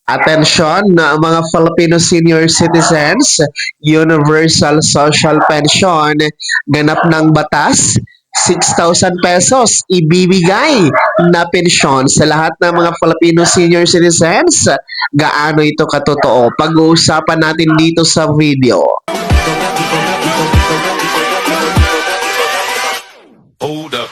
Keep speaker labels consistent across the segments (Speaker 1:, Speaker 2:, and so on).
Speaker 1: Atensyon na mga Filipino senior citizens, Universal Social Pension, ganap ng batas, 6,000 pesos ibibigay na pensyon sa lahat ng mga Filipino senior citizens. Gaano ito katotoo? Pag-uusapan natin dito sa video.
Speaker 2: Hold up.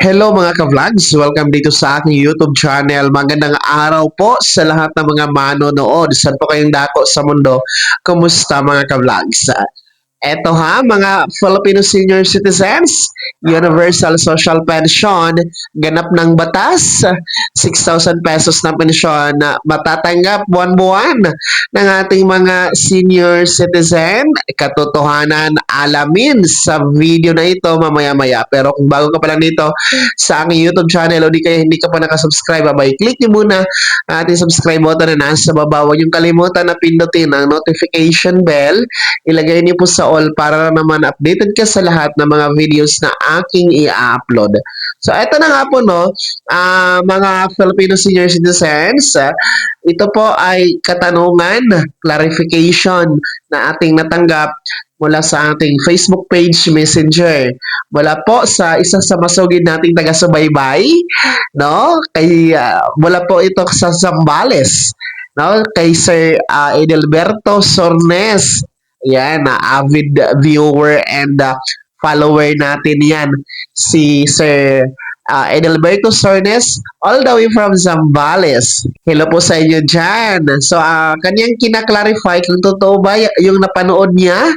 Speaker 1: Hello mga ka-vlogs! Welcome dito sa aking YouTube channel. Magandang araw po sa lahat ng mga manonood. Saan po kayong dako sa mundo? Kumusta mga ka-vlogs? Eto ha, mga Filipino senior citizens, Universal Social Pension, ganap ng batas, 6,000 pesos na pensyon na matatanggap buwan-buwan ng ating mga senior citizen. Katotohanan, alamin sa video na ito mamaya-maya. Pero kung bago ka pa lang dito sa aking YouTube channel o di kaya hindi ka pa nakasubscribe, abay, click niyo muna ang ating subscribe button na nasa baba. Huwag yung kalimutan na pindutin ang notification bell. Ilagay niyo po sa all para naman updated ka sa lahat ng mga videos na aking i-upload. So, ito na nga po, no, mga Filipino senior citizens, ito po ay katanungan, clarification na ating natanggap mula sa ating Facebook page Messenger. Mula po sa isa sa masugid nating taga-subaybay, no? Mula po ito sa Zambales, no? Kay Sir Edelberto Sornes. Yan, avid viewer and follower natin yan. Si Sir Edelberto Sornes, all the way from Zambales. Hello po sa inyo dyan. So, kanyang kinaklarify kung totoo ba yung napanood niya,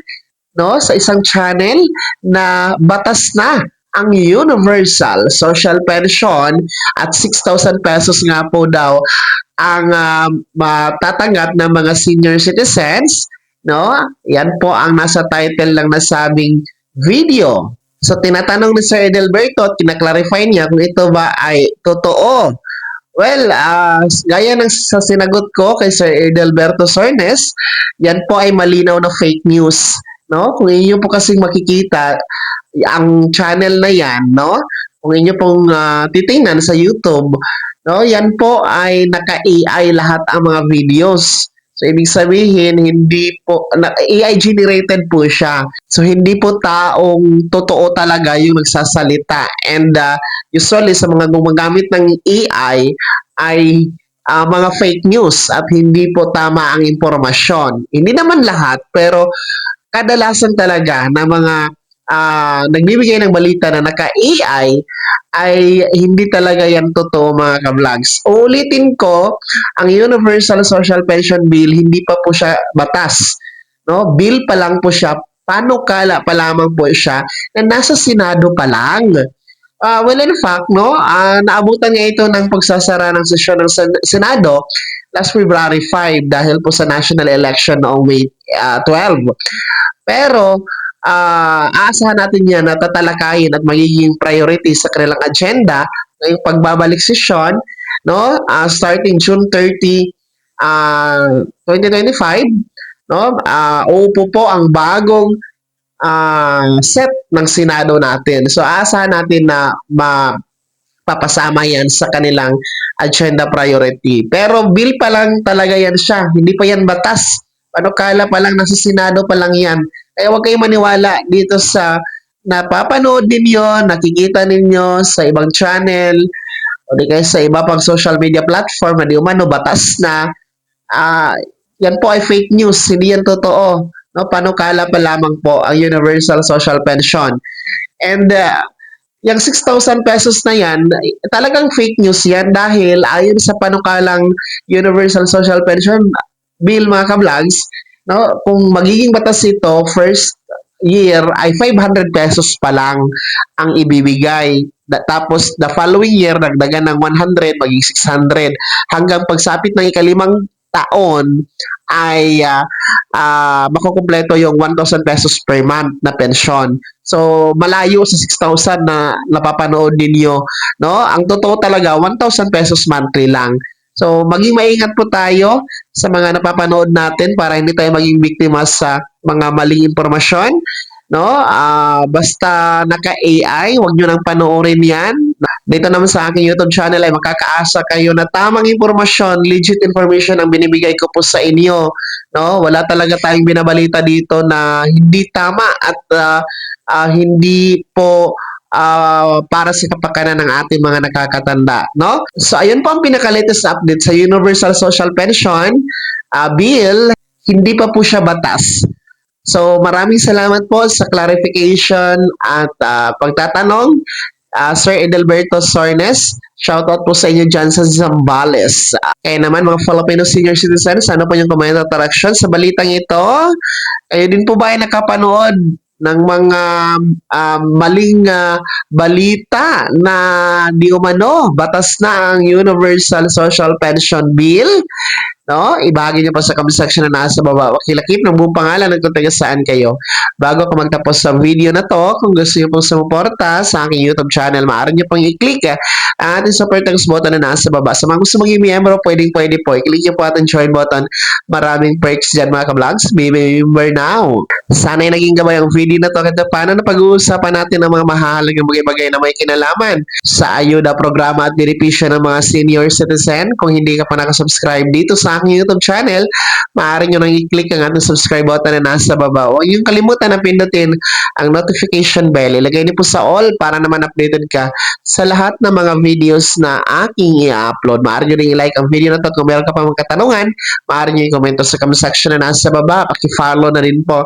Speaker 1: no, sa isang channel na batas na ang Universal Social Pension at 6,000 pesos nga po daw ang matatanggap ng mga senior citizens, no? Yan po ang nasa title lang nasabing video. So, tinatanong ni Sir Edelberto at kinaklarify niya kung ito ba ay totoo. Well, gaya ng sa sinagot ko kay Sir Edelberto Sornes, yan po ay malinaw na fake news. No? Kung inyo po kasing makikita, ang channel na yan, no? Kung inyo pong titingnan sa YouTube, no? Yan po ay naka-AI lahat ang mga videos. So, ibig sabihin, hindi po, AI generated po siya. So, hindi po taong totoo talaga yung nagsasalita. And usually, sa mga gumagamit ng AI, ay mga fake news at hindi po tama ang impormasyon. Hindi naman lahat, pero kadalasan talaga na mga nagbibigay ng balita na naka-AI ay hindi talaga yan totoo mga ka-vlogs. Uulitin ko, ang Universal Social Pension Bill hindi pa po siya batas. No? Bill pa lang po siya, panukala pa lamang po siya na nasa Senado pa lang. Well, in fact, no, naabutan nga ito ng pagsasara ng sesyon ng Senado last February 5 dahil po sa national election noong May 12. Pero, aasahan natin yan na tatalakayin at magiging priority sa kanilang agenda ngayong pagbabalik sesyon, no? Starting June 30, 2025, no? Uupo po ang bagong set ng Senado natin. So, aasahan natin na mapapasama yan sa kanilang agenda priority. Pero bill pa lang talaga yan siya. Hindi pa yan batas. Panukala pa lang, nasa Senado pa lang yan. Kaya huwag kayong maniwala dito sa napapanood ninyo, nakikita ninyo sa ibang channel, o di kaya sa iba pang social media platform na di umano batas na. Yan po ay fake news, hindi yan totoo. No? Panukala pa lamang po ang Universal Social Pension. And yung 6,000 pesos na yan, talagang fake news yan dahil ayon sa panukalang Universal Social Pension Bill mga ka-vlogs, no, kung magiging batas ito, first year ay 500 pesos pa lang ang ibibigay. Tapos the following year, dagdagan ng 100, maging 600. Hanggang pagsapit ng ikalimang taon ay makukumpleto yung 1,000 pesos per month na pensyon. So, malayo sa 6,000 na napapanood ninyo. No? Ang totoo talaga, 1,000 pesos monthly lang. So, maging maingat po tayo sa mga napapanood natin para hindi tayo maging biktima sa mga maling impormasyon. No? Basta naka-AI, huwag nyo nang panoorin yan. Dito naman sa aking YouTube channel ay makakaasa kayo na tamang impormasyon, legit information ang binibigay ko po sa inyo. No? Wala talaga tayong binabalita dito na hindi tama at hindi po para sa kapakanan ng ating mga nakakatanda, no? So, ayun po ang pinaka-latest update sa Universal Social Pension Bill. Hindi pa po siya batas. So, maraming salamat po sa clarification at pagtatanong. Sir Edelberto Sornes, shoutout po sa inyo dyan sa Zambales. Kaya naman mga Filipino senior citizens, ano po yung comment at attraction sa balitang ito? Kayo din po ba ay nakapanood ng mga maling balita na di umano batas na ang Universal Social Pension Bill? No? Ibahagi niyo po sa comment section na nasa baba. Pakilakip ng buong pangalan at kung taga saan kayo. Bago ko magtapos sa video na to, kung gusto niyo pong sumuporta sa aking YouTube channel, maaari niyo pong i-click ang ating super thanks button na nasa baba. Sa mga gusto maging miyembro, pwede po. I-click niyo po ating join button. Maraming perks dyan mga ka-vlogs. Be member now. Sana ay naging gabay ang video na to. At paano na pag-uusapan natin ang mga mahalagang bagay-bagay na may kinalaman sa ayuda, programa at benepisyo ng mga senior citizen. Kung hindi ka pa nakasubscribe dito sa aking YouTube channel, maaari nyo nang i-click ang ating subscribe button na nasa baba. Huwag yung kalimutan na pindutin ang notification bell. Ilagay niyo po sa all para naman updated ka sa lahat ng mga videos na aking i-upload. Maaari nyo rin i-like ang video na to. Kung meron ka pa mga katanungan, maaari nyo i-komento sa comment section na nasa baba. Paki-follow na rin po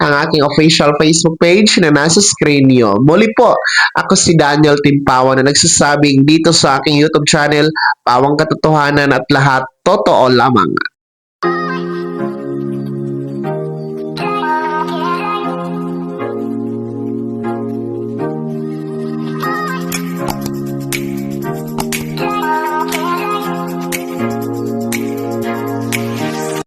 Speaker 1: ang aking official Facebook page na nasa screen nyo. Muli po, ako si Daniel Timpawan na nagsasabing dito sa aking YouTube channel, pawang katotohanan at lahat totoo lamang.